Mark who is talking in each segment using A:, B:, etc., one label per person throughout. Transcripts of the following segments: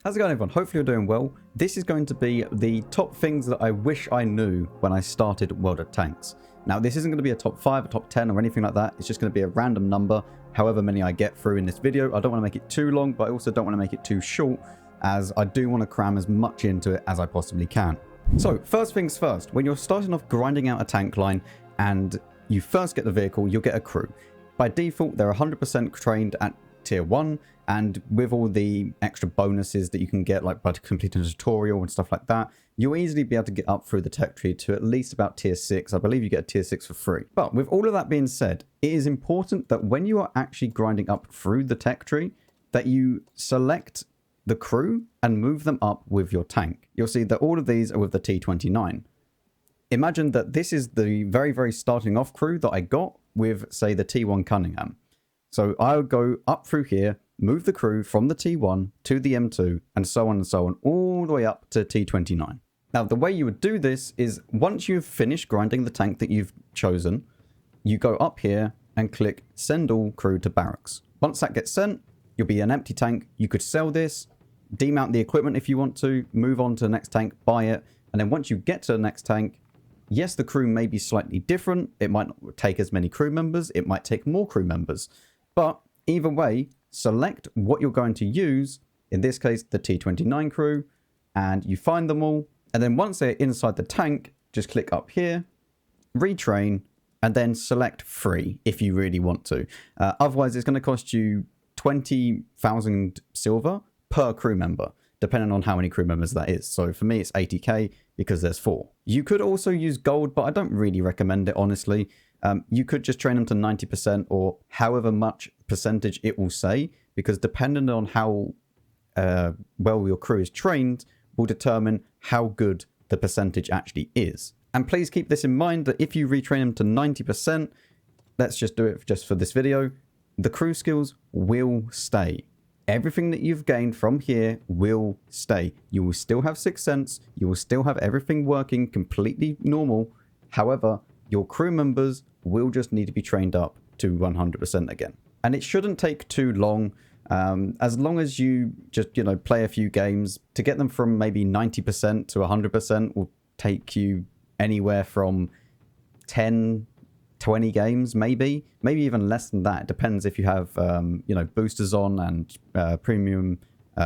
A: How's it going, everyone? Hopefully you're doing well. This is going to be the top things that I wish I knew when I started World of Tanks. Now, this isn't going to be a top 5, a top 10 or anything like that. It's just going to be a random number, however many I get through in this video. I don't want to make it too long, but I also don't want to make it too short, as I do want to cram as much into it as I possibly can. So, first things first, when you're starting off grinding out a tank line and you first get the vehicle, you'll get a crew. By default, they're 100% trained at tier 1, and with all the extra bonuses that you can get, like by completing a tutorial and stuff like that, you'll easily be able to get up through the tech tree to at least about tier 6. I believe you get a tier 6 for free. But with all of that being said, it is important that when you are actually grinding up through the tech tree, that you select the crew and move them up with your tank. You'll see that all of these are with the T29. Imagine that this is the very, very starting off crew that I got with, say, the T1 Cunningham. So I'll go up through here, move the crew from the T1 to the M2, and so on, all the way up to T29. Now, the way you would do this is once you've finished grinding the tank that you've chosen, you go up here and click Send All Crew to Barracks. Once that gets sent, you'll be an empty tank. You could sell this, demount the equipment if you want to, move on to the next tank, buy it, and then once you get to the next tank, yes, the crew may be slightly different. It might not take as many crew members. It might take more crew members. But either way, select what you're going to use, in this case, the T29 crew, and you find them all. And then once they're inside the tank, just click up here, retrain, and then select free if you really want to. Otherwise, it's going to cost you 20,000 silver per crew member, depending on how many crew members that is. So for me, it's 80k because there's 4. You could also use gold, but I don't really recommend it, honestly. You could just train them to 90% or however much percentage it will say, because depending on how well your crew is trained will determine how good the percentage actually is. And please keep this in mind that if you retrain them to 90%, let's just do it just for this video, the crew skills will stay. Everything that you've gained from here will stay. You will still have Sixth Sense. You will still have everything working completely normal. However, your crew members will just need to be trained up to 100% again. And it shouldn't take too long. As long as you just, play a few games, to get them from maybe 90% to 100% will take you anywhere from 10, 20 games, maybe even less than that. It depends if you have, boosters on and premium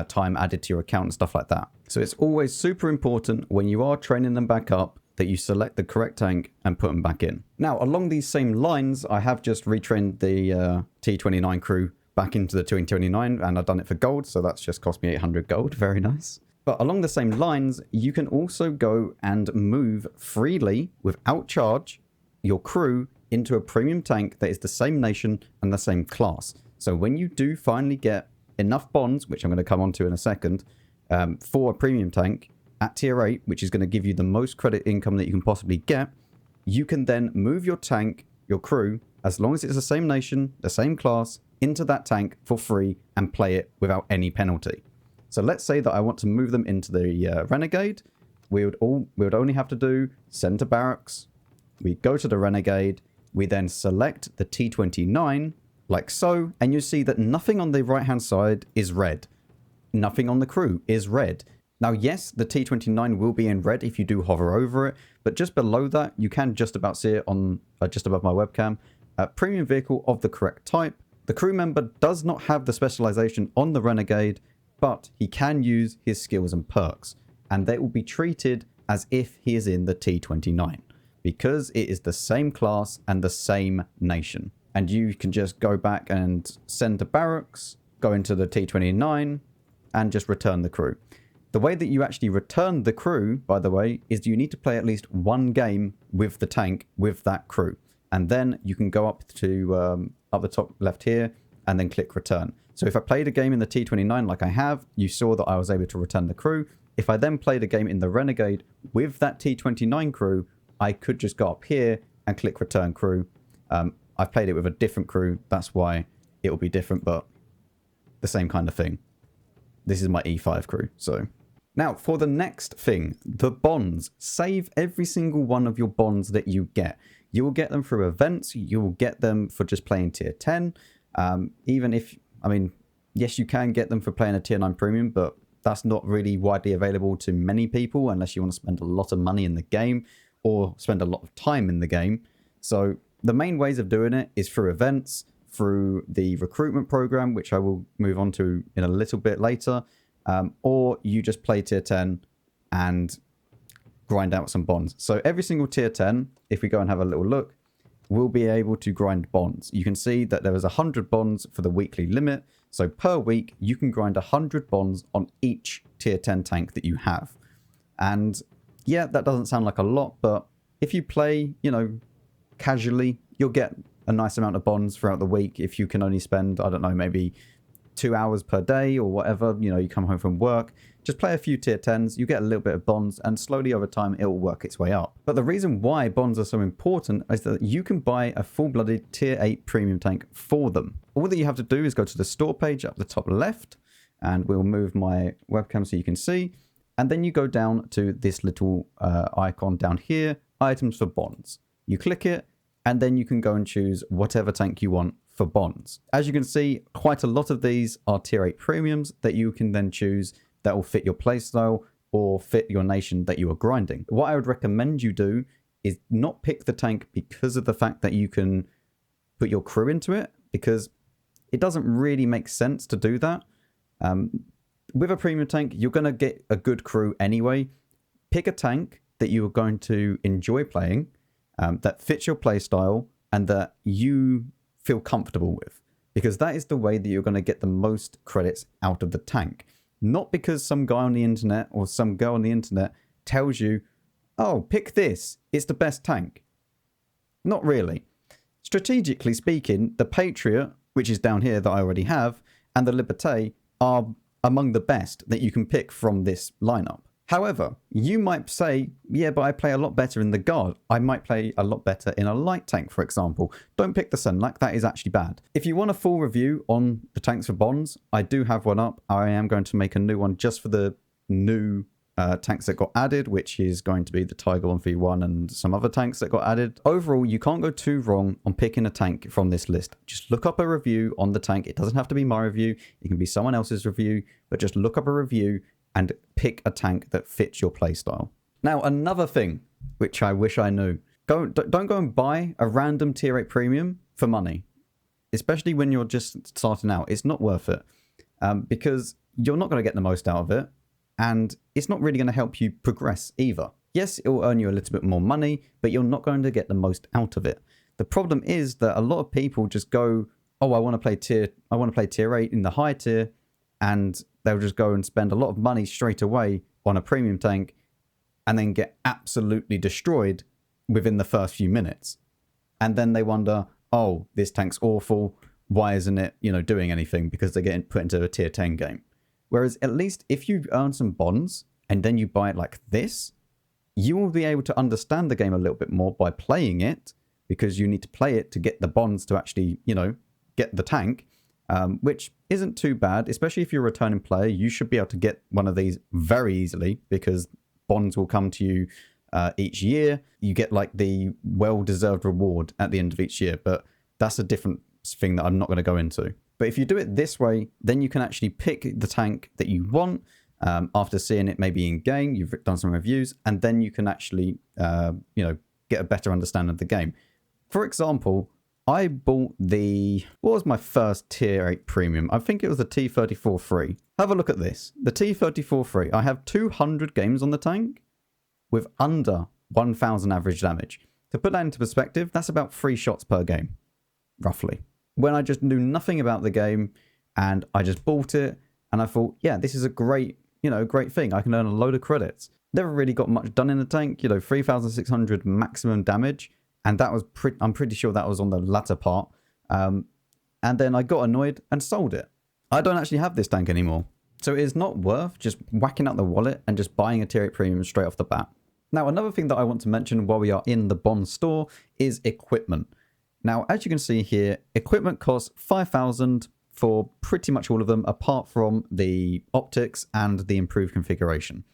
A: time added to your account and stuff like that. So it's always super important when you are training them back up that you select the correct tank and put them back in. Now, along these same lines, I have just retrained the T29 crew back into the T29, and I've done it for gold, so that's just cost me 800 gold. Very nice. But along the same lines, you can also go and move freely, without charge, your crew into a premium tank that is the same nation and the same class. So when you do finally get enough bonds, which I'm going to come on to in a second, for a premium tank at tier 8, which is going to give you the most credit income that you can possibly get, you can then move your tank, your crew, as long as it's the same nation, the same class, into that tank for free and play it without any penalty. So let's say that I want to move them into the Renegade. We would only have to do send to barracks. We go to the Renegade. We then select the T29 like so, and you see that nothing on the right hand side is red. Nothing on the crew is red. Now, yes, the T29 will be in red if you do hover over it, but just below that, you can just about see it on just above my webcam. Premium vehicle of the correct type. The crew member does not have the specialization on the Renegade, but he can use his skills and perks, and they will be treated as if he is in the T29, because it is the same class and the same nation. And you can just go back and send to barracks, go into the T29, and just return the crew. The way that you actually return the crew, by the way, is you need to play at least one game with the tank with that crew. And then you can go up to up the top left here and then click return. So if I played a game in the T29 like I have, you saw that I was able to return the crew. If I then played a game in the Renegade with that T29 crew, I could just go up here and click return crew. I've played it with a different crew. That's why it will be different, but the same kind of thing. This is my E5 crew. So now for the next thing, the bonds. Save every single one of your bonds that you get. You will get them through events. You will get them for just playing tier 10. Even if, yes, you can get them for playing a tier 9 premium, but that's not really widely available to many people unless you want to spend a lot of money in the game or spend a lot of time in the game. So the main ways of doing it is through events, through the recruitment program, which I will move on to in a little bit later, or you just play tier 10 and grind out some bonds. So every single tier 10, if we go and have a little look, we'll be able to grind bonds. You can see that there is 100 bonds for the weekly limit. So per week, you can grind 100 bonds on each tier 10 tank that you have. And yeah, that doesn't sound like a lot, but if you play, casually, you'll get a nice amount of bonds throughout the week. If you can only spend, I don't know, maybe 2 hours per day or whatever, you come home from work, just play a few tier 10s, you get a little bit of bonds, and slowly over time it will work its way up. But the reason why bonds are so important is that you can buy a full-blooded tier 8 premium tank for them. All that you have to do is go to the store page up the top left, and we'll move my webcam so you can see, and then you go down to this little icon down here, items for bonds. You click it, and then you can go and choose whatever tank you want for bonds. As you can see, quite a lot of these are tier 8 premiums that you can then choose that will fit your playstyle or fit your nation that you are grinding. What I would recommend you do is not pick the tank because of the fact that you can put your crew into it, because it doesn't really make sense to do that. With a premium tank, you're going to get a good crew anyway. Pick a tank that you are going to enjoy playing, that fits your playstyle and that you feel comfortable with, because that is the way that you're going to get the most credits out of the tank. Not because some guy on the internet or some girl on the internet tells you, oh, pick this, it's the best tank. Not really. Strategically speaking, the Patriot, which is down here that I already have, and the Liberté are among the best that you can pick from this lineup. However, you might say, yeah, but I play a lot better in the Guard. I might play a lot better in a light tank, for example. Don't pick the Senlac, that is actually bad. If you want a full review on the tanks for bonds, I do have one up. I am going to make a new one just for the new tanks that got added, which is going to be the Tiger 1v1 and some other tanks that got added. Overall, you can't go too wrong on picking a tank from this list. Just look up a review on the tank. It doesn't have to be my review. It can be someone else's review, but just look up a review and pick a tank that fits your playstyle. Now, another thing which I wish I knew, don't go and buy a random tier 8 premium for money, especially when you're just starting out. It's not worth it because you're not going to get the most out of it, and it's not really going to help you progress either. Yes, it will earn you a little bit more money, but you're not going to get the most out of it. The problem is that a lot of people just go, oh, I want to play tier 8 in the high tier, and they'll just go and spend a lot of money straight away on a premium tank and then get absolutely destroyed within the first few minutes. And then they wonder, oh, this tank's awful. Why isn't it, doing anything? Because they're getting put into a tier 10 game. Whereas at least if you earn some bonds and then you buy it like this, you will be able to understand the game a little bit more by playing it, because you need to play it to get the bonds to actually, get the tank. Which isn't too bad, especially if you're a returning player. You should be able to get one of these very easily because bonds will come to you each year. You get like the well-deserved reward at the end of each year, but that's a different thing that I'm not going to go into. But if you do it this way, then you can actually pick the tank that you want after seeing it maybe in game. You've done some reviews, and then you can actually, get a better understanding of the game. For example, I bought what was my first tier 8 premium? I think it was the T34 free. Have a look at this. The T34 free. I have 200 games on the tank with under 1,000 average damage. To put that into perspective, that's about 3 shots per game, roughly. When I just knew nothing about the game and I just bought it and I thought, yeah, this is a great thing. I can earn a load of credits. Never really got much done in the tank, 3,600 maximum damage. And that was I'm pretty sure that was on the latter part. And then I got annoyed and sold it. I don't actually have this tank anymore. So it is not worth just whacking out the wallet and just buying a tier 8 premium straight off the bat. Now, another thing that I want to mention while we are in the bond store is equipment. Now, as you can see here, equipment costs 5,000 for pretty much all of them, apart from the optics and the improved configuration.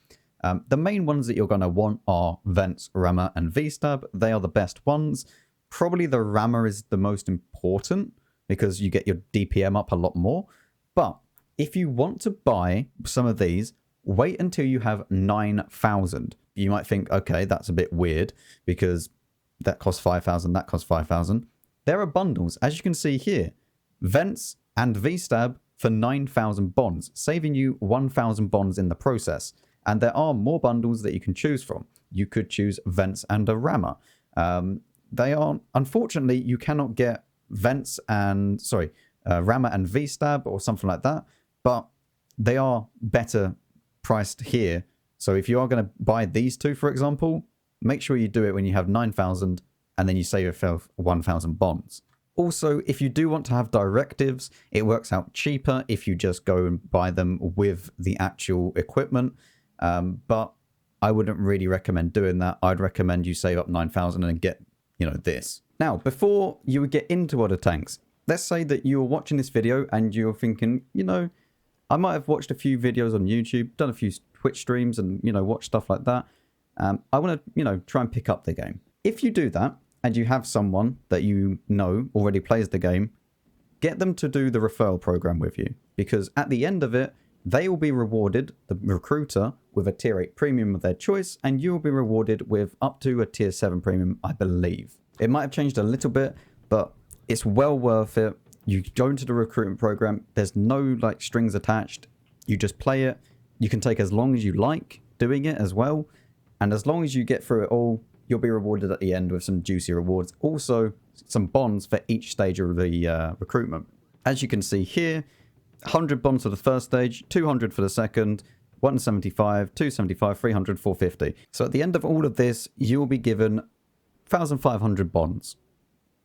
A: The main ones that you're going to want are Vents, Rammer, and V-Stab. They are the best ones. Probably the Rammer is the most important because you get your DPM up a lot more. But If you want to buy some of these, wait until you have 9,000. You might think, okay, that's a bit weird because that costs 5,000, that costs 5,000. There are bundles, as you can see here, Vents and VStab for 9,000 bonds, saving you 1,000 bonds in the process. And there are more bundles that you can choose from. You could choose Vents and a Rammer. They are, unfortunately, you cannot get Vents and, Rammer and VStab or something like that, but they are better priced here. So if you are going to buy these two, for example, make sure you do it when you have 9,000 and then you save yourself 1,000 bonds. Also, if you do want to have directives, it works out cheaper if you just go and buy them with the actual equipment. But I wouldn't really recommend doing that. I'd recommend you save up 9,000 and get, this. Now, before you would get into water tanks, let's say that you're watching this video and you're thinking, I might have watched a few videos on YouTube, done a few Twitch streams and, watch stuff like that. I want to, try and pick up the game. If you do that and you have someone that already plays the game, get them to do the referral program with you, because at the end of it, they will be rewarded, the recruiter, with a tier 8 premium of their choice, and you will be rewarded with up to a tier 7 premium, I believe. It might have changed a little bit, but it's well worth it. You go into the recruitment program. There's no strings attached. You just play it. You can take as long as you like doing it as well. And as long as you get through it all, you'll be rewarded at the end with some juicy rewards. Also, some bonds for each stage of the recruitment. As you can see here, 100 bonds for the first stage, 200 for the second, 175, 275, 300, 450. So at the end of all of this, you will be given 1,500 bonds,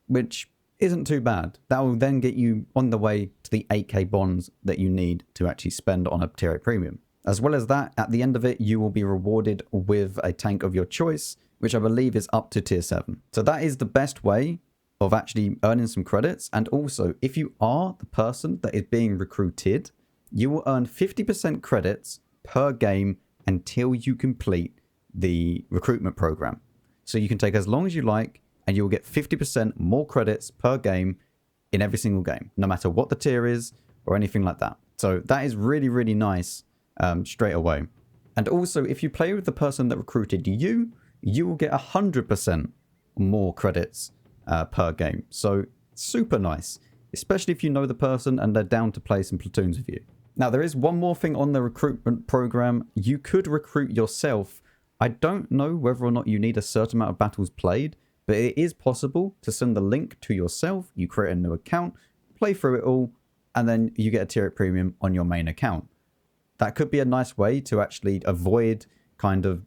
A: which isn't too bad. That will then get you on the way to the 8k bonds that you need to actually spend on a tier 8 premium. As well as that, at the end of it, you will be rewarded with a tank of your choice, which I believe is up to tier 7. So that is the best way of actually earning some credits. And also, if you are the person that is being recruited, you will earn 50% credits per game until you complete the recruitment program. So you can take as long as you like, and you will get 50% more credits per game in every single game, no matter what the tier is or anything like that. So that is really, really nice straight away. And also, if you play with the person that recruited you, you will get 100% more credits per game. So super nice, especially if you know the person and they're down to play some platoons with you. Now, there is one more thing on the recruitment program. You could recruit yourself. I don't know whether or not you need a certain amount of battles played, but it is possible to send the link to yourself. You create a new account, play through it all, and then you get a tier 8 premium on your main account. That could be a nice way to actually avoid kind of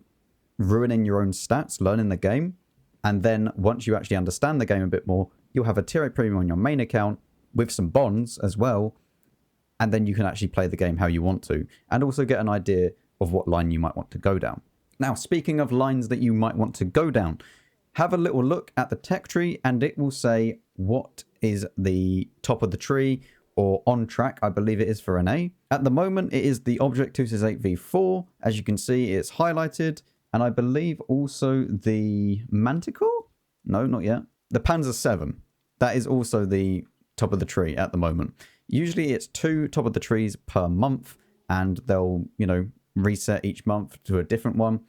A: ruining your own stats, learning the game. And then once you actually understand the game a bit more, you'll have a tier 8 premium on your main account with some bonds as well. And then you can actually play the game how you want to, and also get an idea of what line you might want to go down. Now, speaking of lines that you might want to go down, have a little look at the tech tree and it will say what is the top of the tree or on track. I believe it is for an A. At the moment, it is the Object 268v4. As you can see, it's highlighted. And I believe also the Manticore? No, not yet. The Panzer 7. That is also the top of the tree at the moment. Usually it's 2 top of the trees per month, and they'll, reset each month to a different one.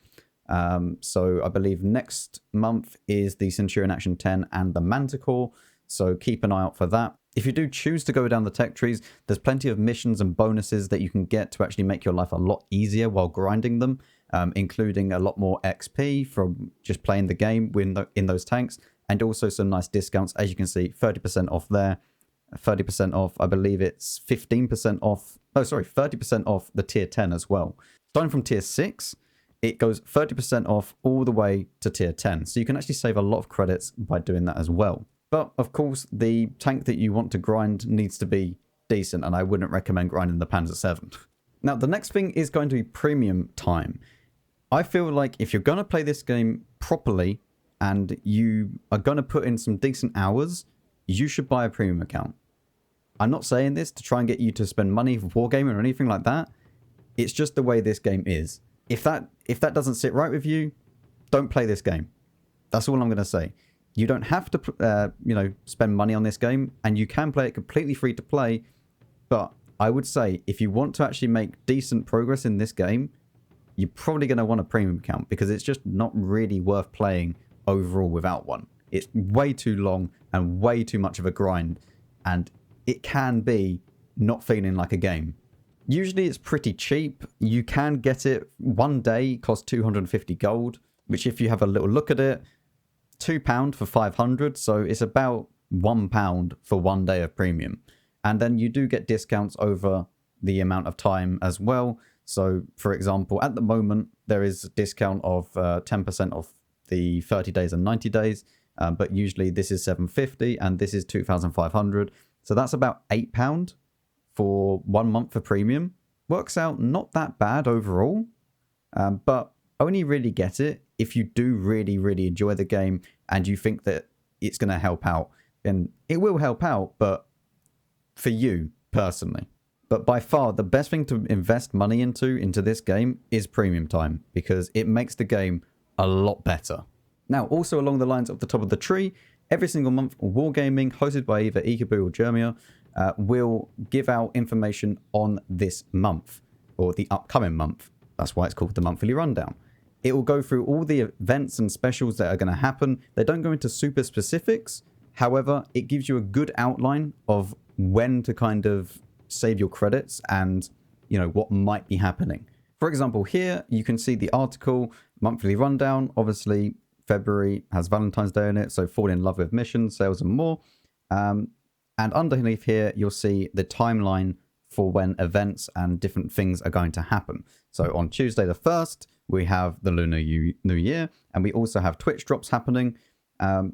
A: So I believe next month is the Centurion Action 10 and the Manticore. So keep an eye out for that. If you do choose to go down the tech trees, there's plenty of missions and bonuses that you can get to actually make your life a lot easier while grinding them, including a lot more XP from just playing the game in those tanks, and also some nice discounts. As you can see, 30% off there, 30% off. I believe it's 15% off. Oh, sorry, 30% off the tier 10 as well. Starting from tier 6, it goes 30% off all the way to tier 10. So you can actually save a lot of credits by doing that as well. But of course, the tank that you want to grind needs to be decent, and I wouldn't recommend grinding the Panzer 7. Now, the next thing is going to be premium time. I feel like if you're going to play this game properly and you are going to put in some decent hours, you should buy a premium account. I'm not saying this to try and get you to spend money for wargaming or anything like that. It's just the way this game is. If that doesn't sit right with you, don't play this game. That's all I'm going to say. You don't have to, spend money on this game, and you can play it completely free to play. But I would say if you want to actually make decent progress in this game, you're probably going to want a premium account because it's just not really worth playing overall without one. It's way too long and way too much of a grind, and it can be not feeling like a game. Usually it's pretty cheap. You can get it one day, costs 250 gold, which if you have a little look at it, £2 for 500, so it's about £1 for 1 day of premium. And then you do get discounts over the amount of time as well. So for example, at the moment, there is a discount of 10% off the 30 days and 90 days. But usually this is 750 and this is 2,500. So that's about £8 for 1 month for premium. Works out not that bad overall, but only really get it if you do really, really enjoy the game and you think that it's going to help out. And it will help out, but for you personally. But by far, the best thing to invest money into this game is premium time, because it makes the game a lot better. Now, also along the lines of the top of the tree, every single month, Wargaming, hosted by either Eekaboo or Jermia, will give out information on this month, or the upcoming month. That's why it's called the Monthly Rundown. It will go through all the events and specials that are going to happen. They don't go into super specifics. However, it gives you a good outline of when to kind of save your credits and, you know, what might be happening. For example, here you can see the article, Monthly Rundown. Obviously, February has Valentine's Day in it, so fall in love with missions, sales and more. And underneath here, you'll see the timeline for when events and different things are going to happen. So on Tuesday the 1st, we have the Lunar New Year, and we also have Twitch drops happening.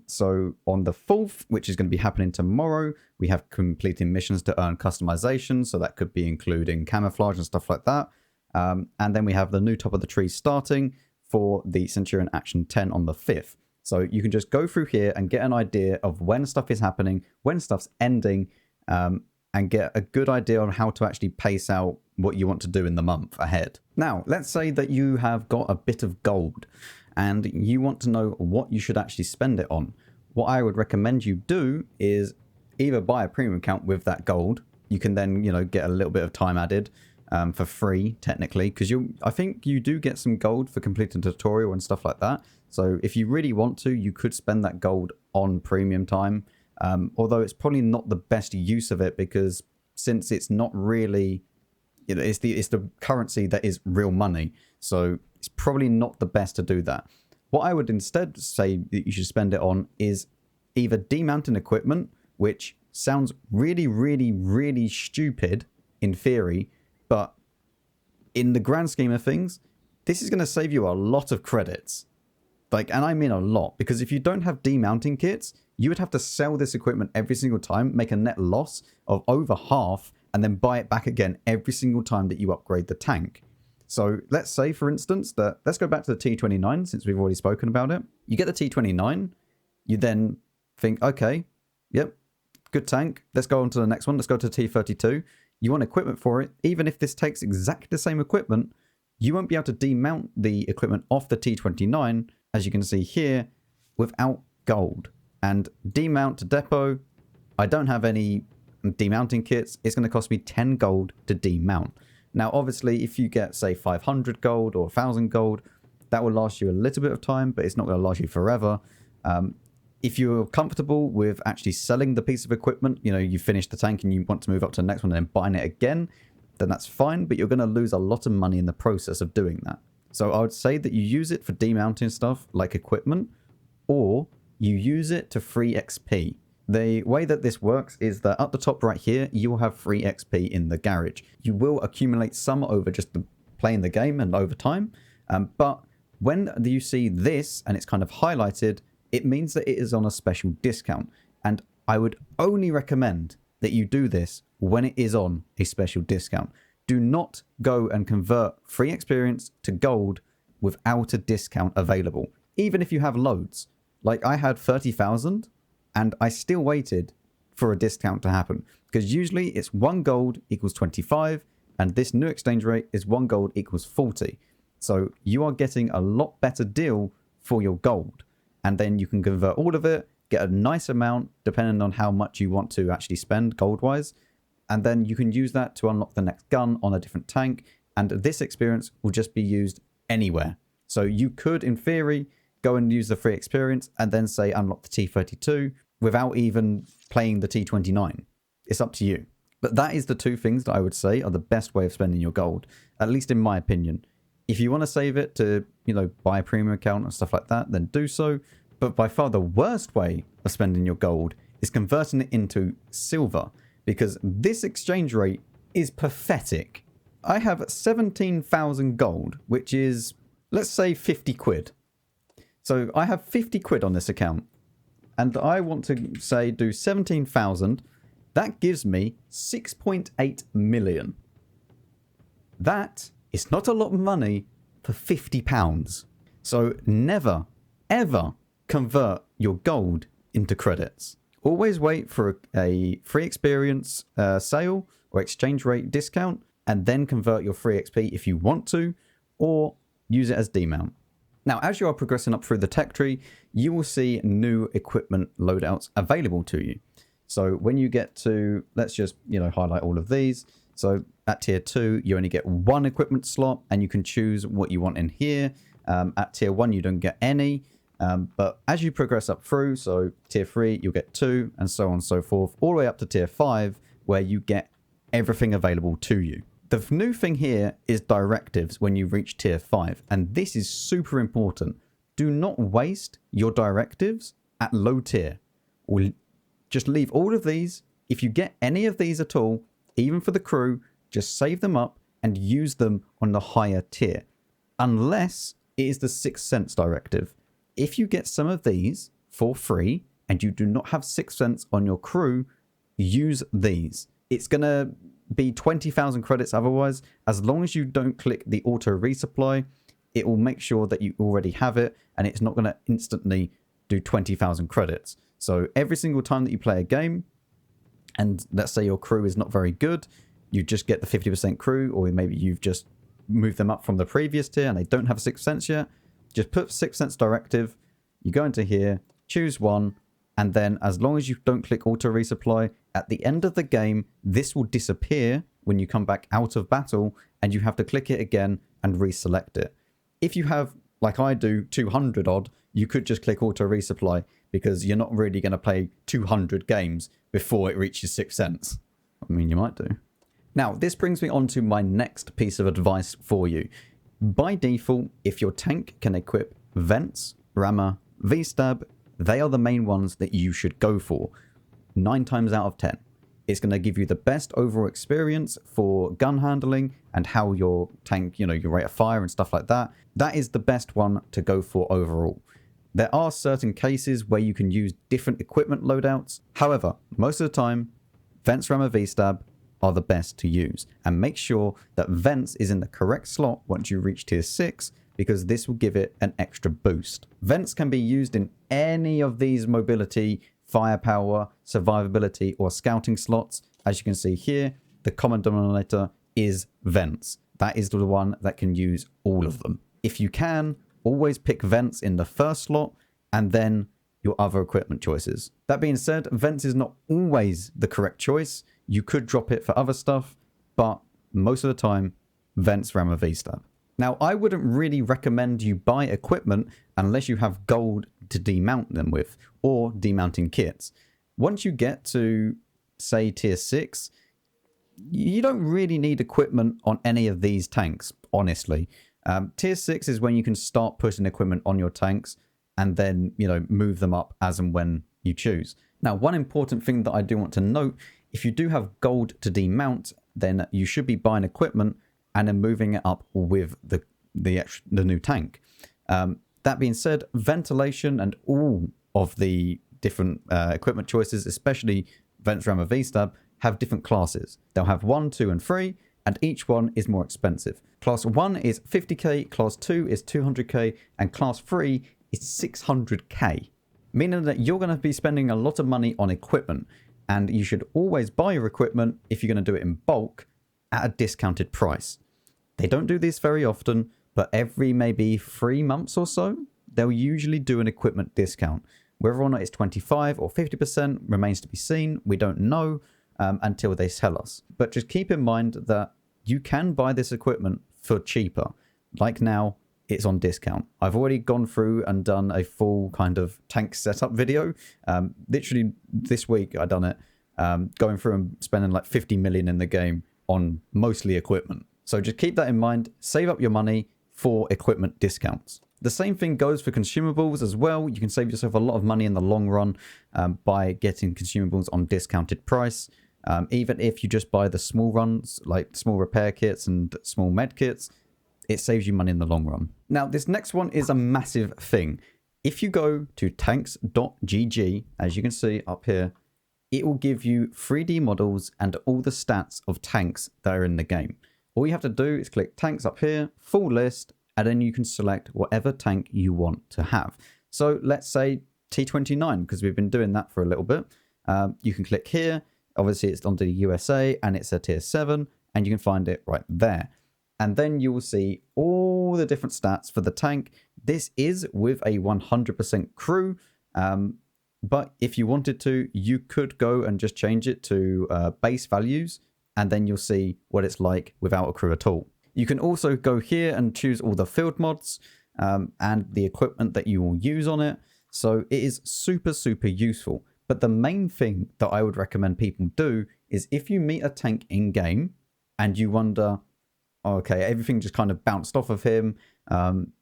A: So on the 4th, which is going to be happening tomorrow, we have completing missions to earn customization. So that could be including camouflage and stuff like that. And then we have the new top of the tree starting for the Centurion Action 10 on the 5th. So you can just go through here and get an idea of when stuff is happening, when stuff's ending, and get a good idea on how to actually pace out what you want to do in the month ahead. Now, let's say that you have got a bit of gold and you want to know what you should actually spend it on. What I would recommend you do is either buy a premium account with that gold. You can then, you know, get a little bit of time added for free, technically, because I think you do get some gold for completing a tutorial and stuff like that. So if you really want to, you could spend that gold on premium time. Although it's probably not the best use of it, because since it's not really, you know, it's the currency that is real money. So it's probably not the best to do that. What I would instead say that you should spend it on is either demounting equipment, which sounds really, really, really stupid in theory, but in the grand scheme of things, this is going to save you a lot of credits. And I mean a lot, because if you don't have demounting kits, you would have to sell this equipment every single time, make a net loss of over half, and then buy it back again every single time that you upgrade the tank. So let's say, for instance, that let's go back to the T29, since we've already spoken about it. You get the T29, you then think, okay, yep, good tank. Let's go on to the next one. Let's go to the T32. You want equipment for it. Even if this takes exactly the same equipment, you won't be able to demount the equipment off the T29, as you can see here, without gold. And demount to depot, I don't have any demounting kits. It's going to cost me 10 gold to demount. Now, obviously, if you get, say, 500 gold or 1,000 gold, that will last you a little bit of time, but it's not going to last you forever. If you're comfortable with actually selling the piece of equipment, you know, you finish the tank and you want to move up to the next one and then buying it again, then that's fine, but you're going to lose a lot of money in the process of doing that. So I would say that you use it for demounting stuff like equipment, or you use it to free XP. The way that this works is that at the top right here, you will have free XP in the garage. You will accumulate some over just playing the game and over time, but when you see this and it's kind of highlighted, it means that it is on a special discount. And I would only recommend that you do this when it is on a special discount. Do not go and convert free experience to gold without a discount available, even if you have loads. Like I had 30,000 and I still waited for a discount to happen, because usually it's 1 gold equals 25 and this new exchange rate is 1 gold equals 40. So you are getting a lot better deal for your gold, and then you can convert all of it, get a nice amount depending on how much you want to actually spend gold wise, and then you can use that to unlock the next gun on a different tank, and this experience will just be used anywhere. So you could, in theory, go and use the free experience and then say unlock the T32 without even playing the T29. It's up to you. But that is the two things that I would say are the best way of spending your gold, at least in my opinion. If you want to save it to, buy a premium account and stuff like that, then do so. But by far the worst way of spending your gold is converting it into silver, because this exchange rate is pathetic. I have 17,000 gold, which is, let's say, 50 quid. So I have 50 quid on this account, and I want to say do 17,000. That gives me 6.8 million. That is not a lot of money for £50. So never, ever convert your gold into credits. Always wait for a free experience sale or exchange rate discount, and then convert your free XP if you want to, or use it as demount. Now, as you are progressing up through the tech tree, you will see new equipment loadouts available to you. So when you get to, let's just, highlight all of these. So at tier 2, you only get one equipment slot, and you can choose what you want in here. At tier 1, you don't get any. But as you progress up through, so tier 3, you'll get 2, and so on and so forth, all the way up to tier 5, where you get everything available to you. The new thing here is directives when you reach tier 5, and this is super important. Do not waste your directives at low tier. Just leave all of these. If you get any of these at all, even for the crew, just save them up and use them on the higher tier. Unless it is the 6th Sense directive. If you get some of these for free and you do not have 6th Sense on your crew, use these. It's going to be 20,000 credits otherwise. As long as you don't click the auto resupply, it will make sure that you already have it, and it's not going to instantly do 20,000 credits. So every single time that you play a game, and let's say your crew is not very good, you just get the 50% crew, or maybe you've just moved them up from the previous tier and they don't have 6th Sense yet, just put 6th Sense directive, you go into here, choose one, and then as long as you don't click auto resupply, at the end of the game, this will disappear when you come back out of battle, and you have to click it again and reselect it. If you have, like I do, 200 odd, you could just click auto resupply, because you're not really going to play 200 games before it reaches 6th Sense. I mean, you might do. Now, this brings me on to my next piece of advice for you. By default, if your tank can equip vents, rammer, V-stab, they are the main ones that you should go for. 9 times out of 10. It's going to give you the best overall experience for gun handling and how your tank, your rate of fire and stuff like that. That is the best one to go for overall. There are certain cases where you can use different equipment loadouts. However, most of the time, vents, rammer, V-stab are the best to use. And make sure that vents is in the correct slot once you reach tier 6, because this will give it an extra boost. Vents can be used in any of these mobility, firepower, survivability, or scouting slots. As you can see here, the common denominator is vents. That is the one that can use all of them. If you can, always pick vents in the first slot and then your other equipment choices. That being said, vents is not always the correct choice. You could drop it for other stuff, but most of the time, vents, rammer, V-stab. Now, I wouldn't really recommend you buy equipment unless you have gold to demount them with, or demounting kits. Once you get to, say, tier 6, you don't really need equipment on any of these tanks, honestly. Tier 6 is when you can start putting equipment on your tanks and then, move them up as and when you choose. Now, one important thing that I do want to note, if you do have gold to demount, then you should be buying equipment and then moving it up with the new tank. That being said, ventilation and all of the different equipment choices, especially vents, rammer, V-stab, have different classes. They'll have 1, 2, and 3, and each one is more expensive. Class 1 is 50k, Class 2 is 200k, and Class 3 is 600k. Meaning that you're going to be spending a lot of money on equipment, and you should always buy your equipment, if you're going to do it in bulk, at a discounted price. They don't do this very often, but every maybe 3 months or so, they'll usually do an equipment discount. Whether or not it's 25 or 50% remains to be seen. We don't know. until they sell us. But just keep in mind that you can buy this equipment for cheaper. Like now, it's on discount. I've already gone through and done a full kind of tank setup video. Literally this week I done it, going through and spending like 50 million in the game on mostly equipment. So just keep that in mind. Save up your money for equipment discounts. The same thing goes for consumables as well. You can save yourself a lot of money in the long run by getting consumables on discounted price. Even if you just buy the small runs, like small repair kits and small med kits, it saves you money in the long run. Now, this next one is a massive thing. If you go to tanks.gg, as you can see up here, it will give you 3D models and all the stats of tanks that are in the game. All you have to do is click tanks up here, full list, and then you can select whatever tank you want to have. So let's say T29, because we've been doing that for a little bit. You can click here. Obviously, it's onto the USA, and it's a tier 7, and you can find it right there. And then you will see all the different stats for the tank. This is with a 100% crew. But if you wanted to, you could go and just change it to base values. And then you'll see what it's like without a crew at all. You can also go here and choose all the field mods and the equipment that you will use on it. So it is super, super useful. But the main thing that I would recommend people do is if you meet a tank in game and you wonder, okay, everything just kind of bounced off of him.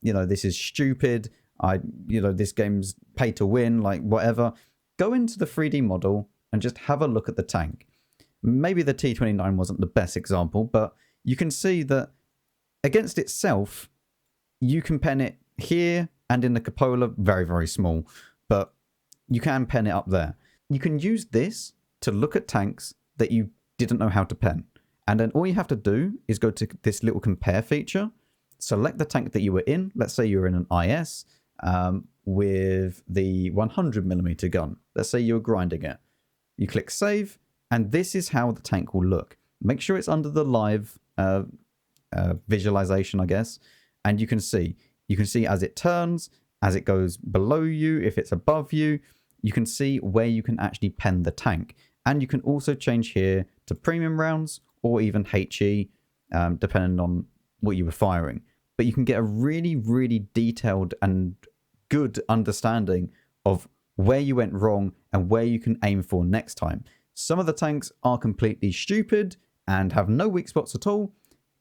A: This is stupid. This game's pay to win, like whatever. Go into the 3D model and just have a look at the tank. Maybe the T29 wasn't the best example, but you can see that against itself, you can pen it here and in the cupola, very, very small, but you can pen it up there. You can use this to look at tanks that you didn't know how to pen. And then all you have to do is go to this little compare feature, select the tank that you were in. Let's say you're in an IS with the 100mm gun. Let's say you were grinding it. You click save, and this is how the tank will look. Make sure it's under the live visualization, I guess. And you can see as it turns, as it goes below you, if it's above you, you can see where you can actually pen the tank. And you can also change here to premium rounds or even HE, depending on what you were firing. But you can get a really, really detailed and good understanding of where you went wrong and where you can aim for next time. Some of the tanks are completely stupid and have no weak spots at all,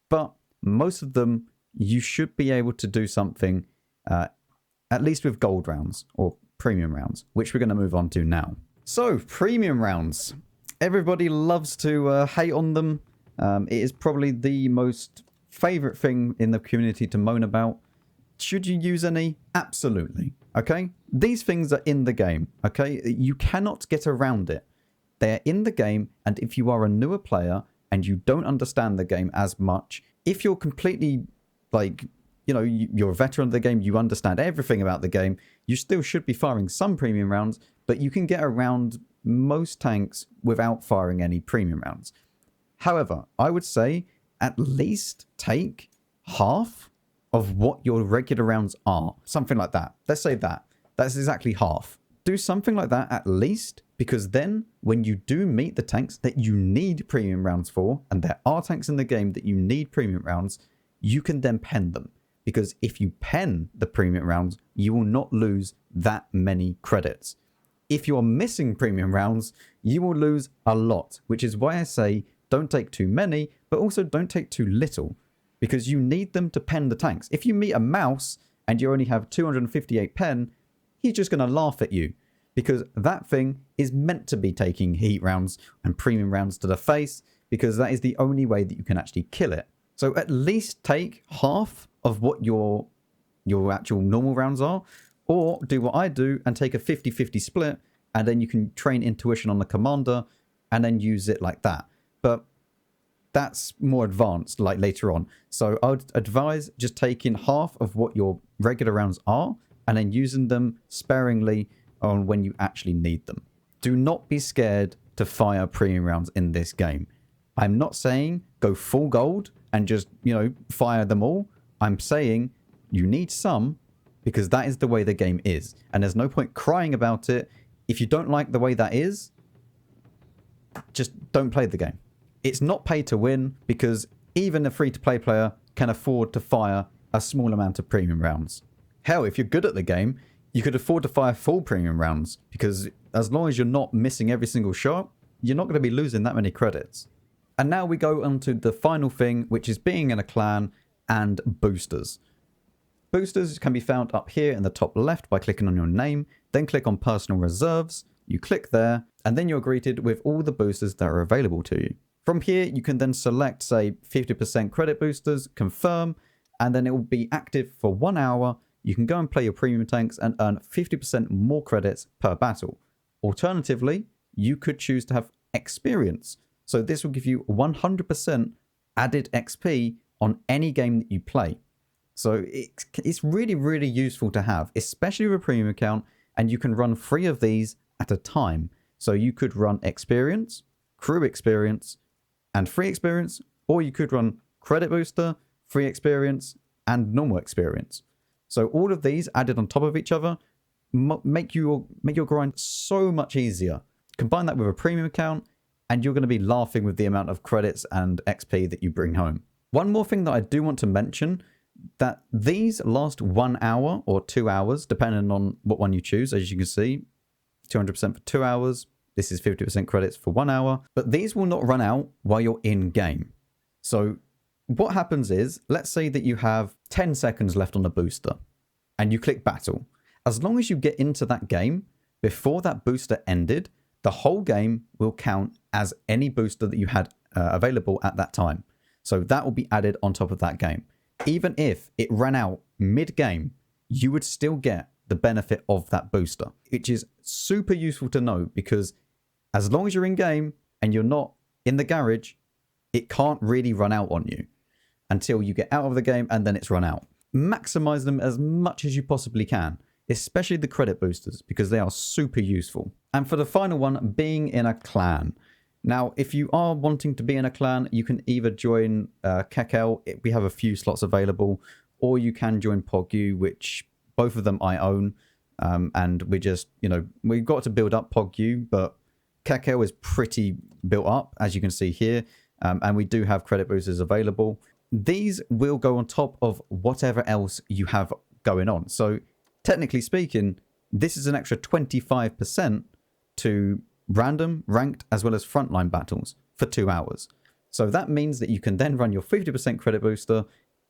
A: but most of them you should be able to do something, at least with gold rounds or premium rounds, which we're going to move on to now. So, premium rounds. Everybody loves to hate on them. It is probably the most favorite thing in the community to moan about. Should you use any? Absolutely. Okay? These things are in the game. Okay? You cannot get around it. They're in the game, and if you are a newer player and you don't understand the game as much, if you're completely, you're a veteran of the game, you understand everything about the game, you still should be firing some premium rounds, but you can get around most tanks without firing any premium rounds. However, I would say at least take half of what your regular rounds are. Something like that. Let's say that. That's exactly half. Do something like that at least, because then when you do meet the tanks that you need premium rounds for, and there are tanks in the game that you need premium rounds, you can then pen them. Because if you pen the premium rounds, you will not lose that many credits. If you're missing premium rounds, you will lose a lot, which is why I say don't take too many, but also don't take too little, because you need them to pen the tanks. If you meet a mouse and you only have 258 pen, he's just going to laugh at you, because that thing is meant to be taking heat rounds and premium rounds to the face, because that is the only way that you can actually kill it. So at least take half of what your actual normal rounds are, or do what I do and take a 50-50 split, and then you can train intuition on the commander and then use it like that. But that's more advanced, like later on. So I would advise just taking half of what your regular rounds are and then using them sparingly on when you actually need them. Do not be scared to fire premium rounds in this game. I'm not saying go full gold and just, fire them all. I'm saying you need some, because that is the way the game is. And there's no point crying about it. If you don't like the way that is, just don't play the game. It's not pay to win because even a free-to-play player can afford to fire a small amount of premium rounds. Hell, if you're good at the game, you could afford to fire full premium rounds because as long as you're not missing every single shot, you're not going to be losing that many credits. And now we go on to the final thing, which is being in a clan and boosters. Boosters can be found up here in the top left by clicking on your name, then click on personal reserves, you click there, and then you're greeted with all the boosters that are available to you. From here, you can then select, say, 50% credit boosters, confirm, and then it will be active for 1 hour. You can go and play your premium tanks and earn 50% more credits per battle. Alternatively, you could choose to have experience. So this will give you 100% added XP on any game that you play. So it's really, really useful to have, especially with a premium account, and you can run 3 of these at a time. So you could run experience, crew experience, and free experience, or you could run credit booster, free experience, and normal experience. So all of these added on top of each other make your grind so much easier. Combine that with a premium account, and you're going to be laughing with the amount of credits and XP that you bring home. One more thing that I do want to mention, that these last 1 hour or 2 hours, depending on what one you choose. As you can see, 200% for 2 hours. This is 50% credits for 1 hour. But these will not run out while you're in game. So what happens is, let's say that you have 10 seconds left on the booster and you click battle. As long as you get into that game before that booster ended, the whole game will count as any booster that you had available at that time. So that will be added on top of that game. Even if it ran out mid-game, you would still get the benefit of that booster, which is super useful to know because as long as you're in game and you're not in the garage, it can't really run out on you until you get out of the game and then it's run out. Maximize them as much as you possibly can, especially the credit boosters, because they are super useful. And for the final one, being in a clan. Now, if you are wanting to be in a clan, you can either join Kekel, we have a few slots available, or you can join PogU, which both of them I own. And we just, we've got to build up PogU, but Kekel is pretty built up, as you can see here. And we do have credit boosters available. These will go on top of whatever else you have going on. So technically speaking, this is an extra 25% to random, ranked, as well as frontline battles for 2 hours. So that means that you can then run your 50% credit booster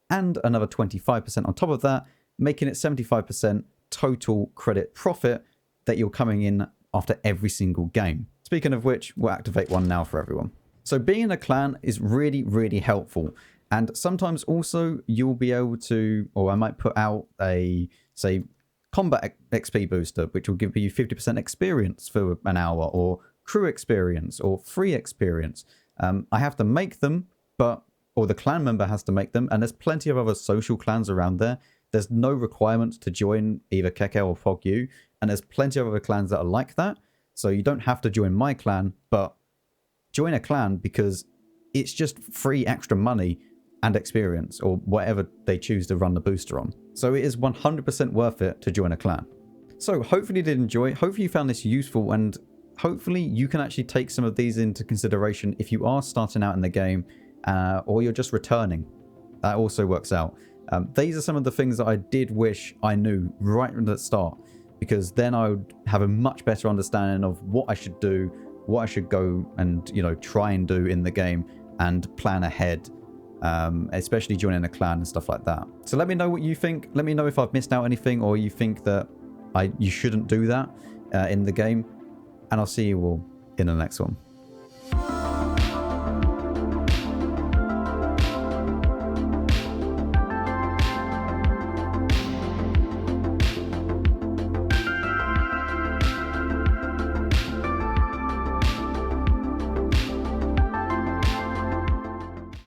A: and another 25% on top of that, making it 75% total credit profit that you're coming in after every single game. Speaking of which, we'll activate one now for everyone. So being in a clan is really, really helpful. And sometimes also you'll be able to, or I might put out a, say, combat XP booster, which will give you 50% experience for an hour, or crew experience, or free experience. I have to make them, or the clan member has to make them, and there's plenty of other social clans around there. There's no requirement to join either Kekel or PogU, and there's plenty of other clans that are like that. So you don't have to join my clan, but join a clan because it's just free extra money and experience, or whatever they choose to run the booster on. So it is 100% worth it to join a clan. So hopefully you did enjoy. Hopefully you found this useful, and hopefully you can actually take some of these into consideration if you are starting out in the game, or you're just returning. That also works out. These are some of the things that I did wish I knew right from the start, because then I would have a much better understanding of what I should do, what I should go and try and do in the game, and plan ahead. Especially joining a clan and stuff like that. So let me know what you think. Let me know if I've missed out anything, or you think that you shouldn't do that in the game. And I'll see you all in the next one.